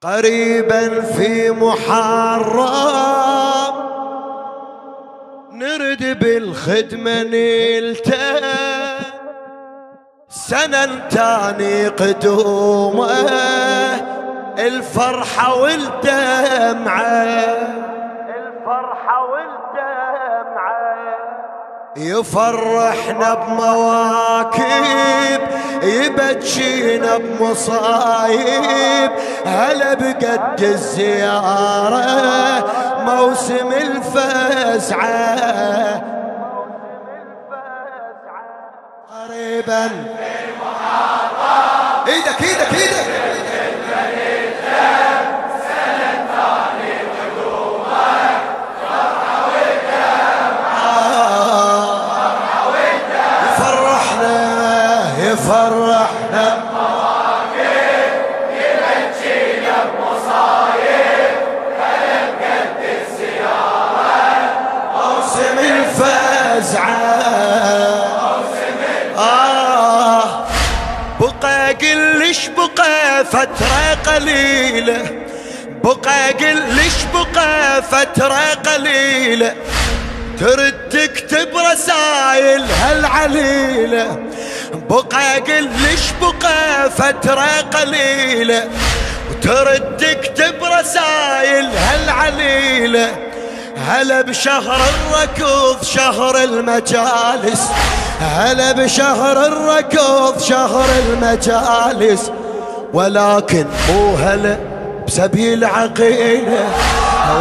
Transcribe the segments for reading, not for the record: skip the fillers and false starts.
قريبا في محرم نرد بالخدمة نلته سنة تاني قدومه الفرحة والدمعة يفرحنا بمواكب يبجينا بمصايب هلا بقد الزيارة موسم الفزعة قريبا ايدك ايدك ايدك فرحنا بمواقف يبجينا بمصايب هلا بقد الزيارة موسم الفزعة بقى قلش بقى فترة قليلة بقى قلش بقى فترة قليلة ترد تكتب رسايل هالعليلة بقى قلش بقى فترة قليلة وترد تكتب رسايل هالعليلة هلا بشهر الركض شهر المجالس هلا بشهر الركض شهر المجالس ولكن مو هلا بسبيل عقيلة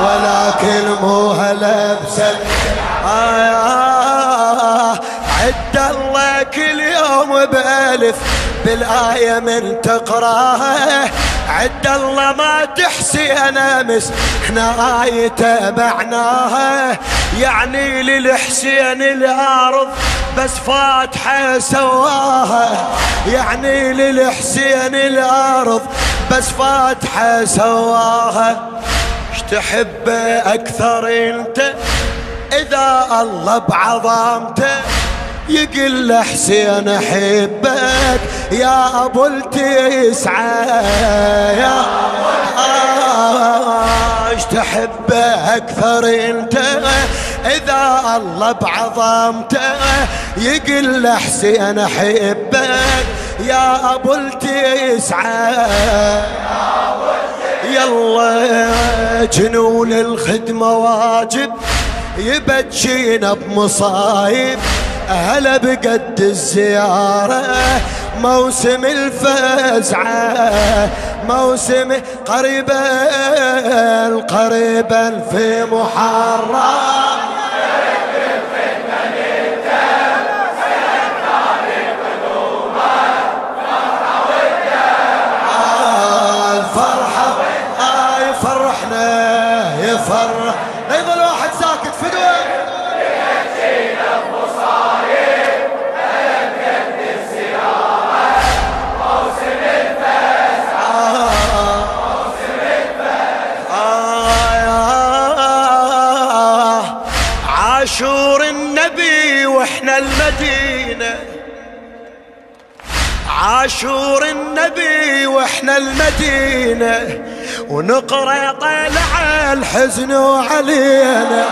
ولكن مو هلا بسبيل عد الله كل يوم بألف بالآية من تقراها عد الله ما تحسي أنا مس احنا آية معناها يعني للحسين الأرض بس فاتحة سواها يعني للحسين الأرض بس فاتحة سواها اش تحب أكثر انت إذا الله بعظمته يقل حسين احبك يا ابو التسعة يا ايش تحبه اكثر انت اذا الله بعظمته يقل حسين احبك يا ابو التسعة يلا جنون الخدمة واجب يبجينا بمصايب هلا بقد الزيارة موسم الفزعة موسم قريبا قريبا في محرم الفرحة يفرحنا يفرح لا يظل واحد ساكت فدوة عاشور النبي واحنا المدينة عاشور النبي واحنا المدينة ونقرأ طلع الحزن علينا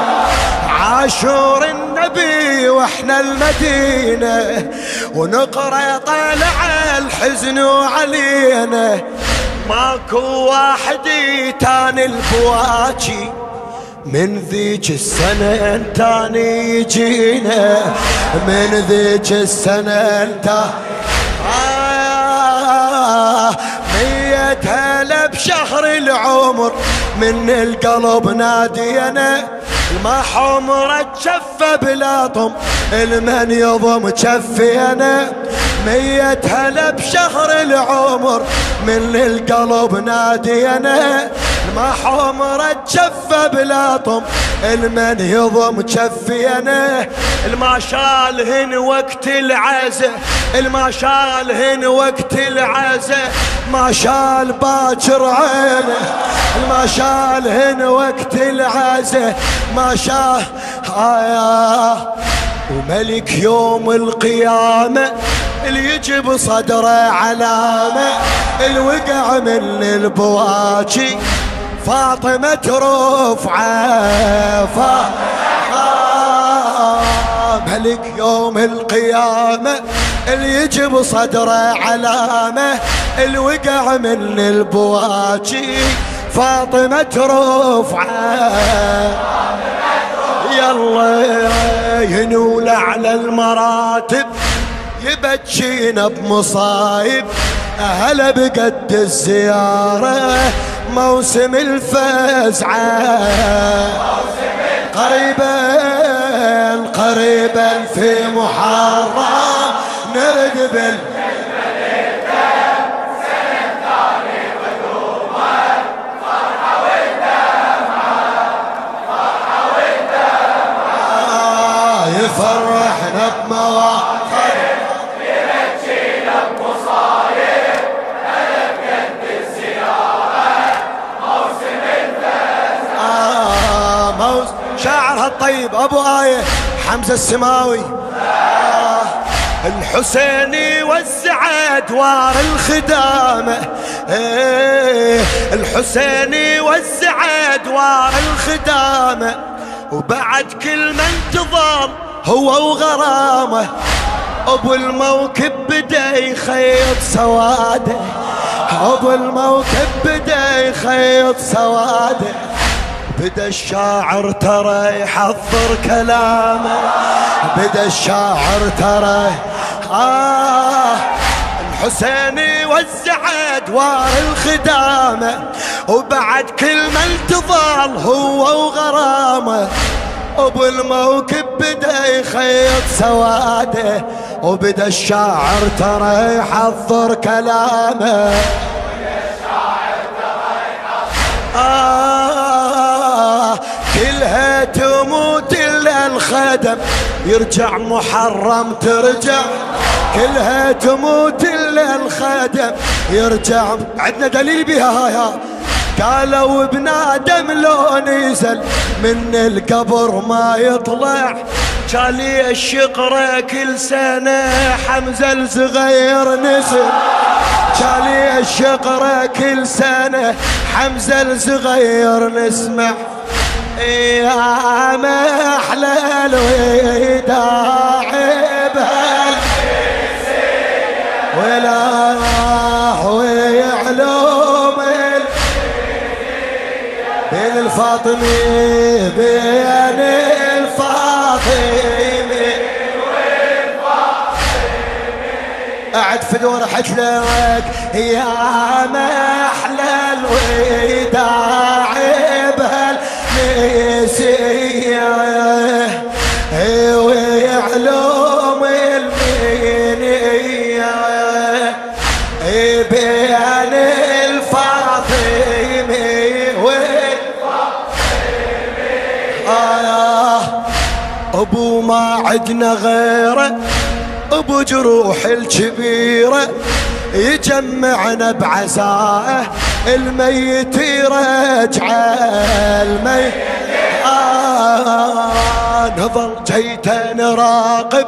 عاشور النبي واحنا المدينة ونقرأ طلع الحزن علينا ماكو واحد يتاني البواجي من ذيك السنة تاني يجينا من ذيك السنة مية هلا بشهر العمر من القلب نادينا ما حمرة تشفى بلا طم المن يضم تشفينا مية هلا بشهر العمر من القلب نادينا ما حمرة تشفى بلا طم المن يضم تشفينا الما شالهن وقت العزة الما شالهن وقت العزة ما شال باكر عينه الما شالهن وقت العزة ما شال وملك يوم القيامة اللي يجي بصدره علامة الوقع من البواكي فاطمة رفعة ملك يوم القيامة اللي يجي بصدره علامة الوقع من البواكي فاطمة رفعة يلا ينول على المراتب يبجينا بمصايب أهلا بقد الزيارة موسم الفزعة قريبا في محرم نرد يفرحنا بمواقف ينجينا بمصايب أنا بقد الزيارة موسم الفزع شاعرها الطيب أبو آية حمزة السماوي الحسيني وزع أدوار الخدامة الحسيني وزع أدوار الخدامة وبعد كل من انتظر هو وغرامه ابو الموكب بدا يخيط سواده ابو الموكب بدا يخيط سواده بدا الشاعر ترى يحضر كلامه بدا الشاعر ترى الحسيني وزع ادوار الخدامه وبعد كل ما انتظر هو وغرامه ابو الموكب بدا يخيط سواده وبدا الشاعر ترى يحضر كلامه كلها تموت الا الخدم يرجع محرم ترجع كلها تموت الا الخدم يرجع عندنا دليل بها هاي قالوا ابن ادم لو نزل من القبر ما يطلع جالي الشقرة كل سنة حمزة الصغير نزل جالي الشقرة كل سنة حمزة الصغير نسمع يا محلى الوداع بهال ولا ويعلوم بين الفاطمي بين الفاطمي قاعد في دور حجلك يا محلى الوداع بهالنسيه ويعلوم المنيه بين الفاطمي ابو ما عدنا غيره ابو جروح الكبيره يجمعنا بعزائه الميت يرجع الميت نظل جيته نراقب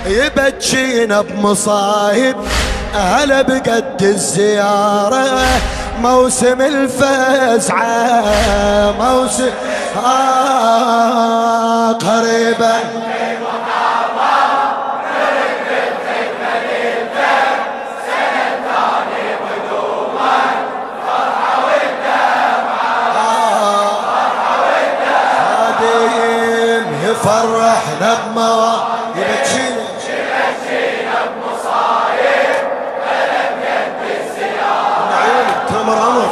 يبجينا بمصايب هلا بقد الزياره موسم الفزعه موسم قريبا فرحنا بمواقف يبجينا بمصايب أنا بقد الزيارة عيونك تمر عمر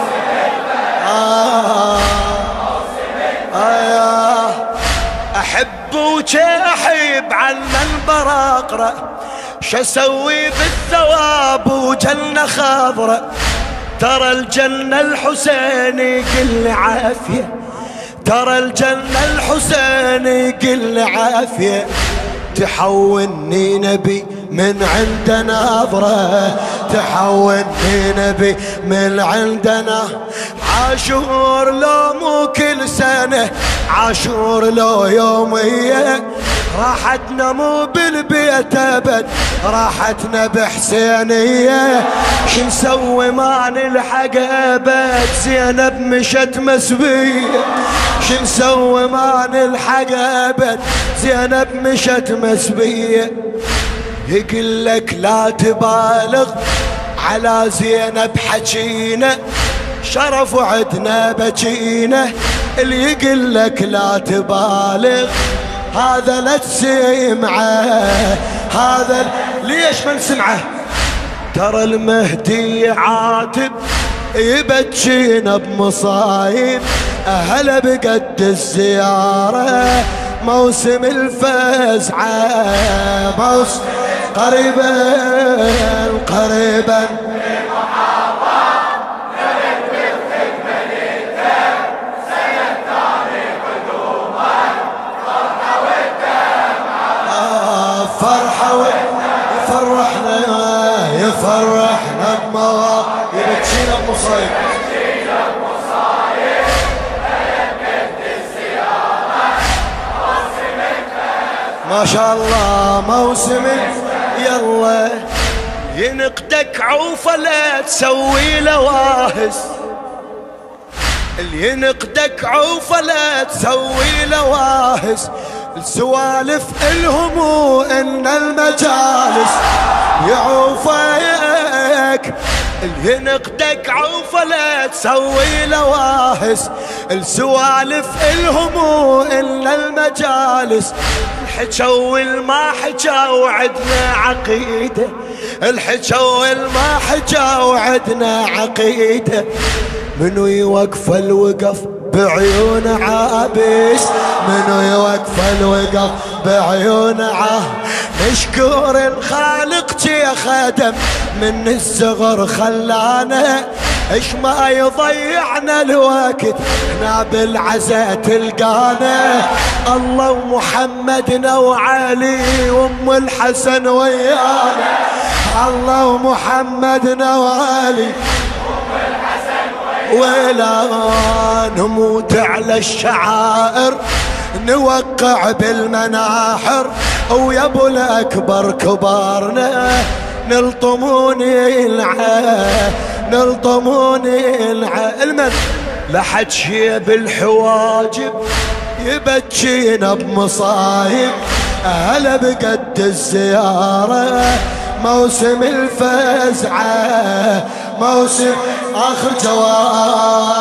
أحب وجاحب على المنبر أقرأ شسوي بالثواب وجنة خضرة ترى الجنة الحسيني كل عافية ترى الجنة الحسيني كل عافية تحولني نبي من عند نظرة تحولني نبي من عندنا عاشور لو مو كل سنة عاشور لو يومية راحتنا مو بالبيت ابد، راحتنا بحسينية. شو نسوي ما نلحق ابد، زينب مشت مسبية. شو نسوي ما نلحق ابد، زينب مشت مسبية. يقول لك لا تبالغ على زينب حكينا، شرف وعدنا بكينا. اللي يقول لك لا تبالغ هذا لا تسمعه، هذا ليش ما نسمعه؟ ترى المهدي عاتب يبكينا بمصايب، أهلا بقد الزيارة موسم الفزعة. موسم قريبا قريبا فرحة يفرحنا يفرحنا بمواقف يبكينا بمصايب. ما شاء الله موسم يلا ينقدك عوفة لا تسوي له واهس، اللي ينقدك عوفة لا تسوي له واهس. السوالف الهم ان المجالس يعوفك، اللي ينقدك عوفة لا تسوي له واهس. السوالف الهم ان المجالس، الحجو والما حجا وعدنا عقيدة، الحجو والما حجا وعدنا عقيدة. منو يوقف الوقف بعيون عابس، منو يوقف الوقف بعيون نشكر الخالق جي خدم من الصغر خلانا، ايش ما يضيعنا الوقت احنا بالعزا تلقانا. الله ومحمدنا وعلي وام الحسن ويانا، الله ومحمدنا وعلي ولا نموت على الشعائر نوقع بالمناحر. ويا ابو الاكبر كبارنا نلطموني نلطموني المن لحد شي بالحواجب يبكينا بمصايب. هلا بقد الزيارة موسم الفزعة موسم آخر جواب.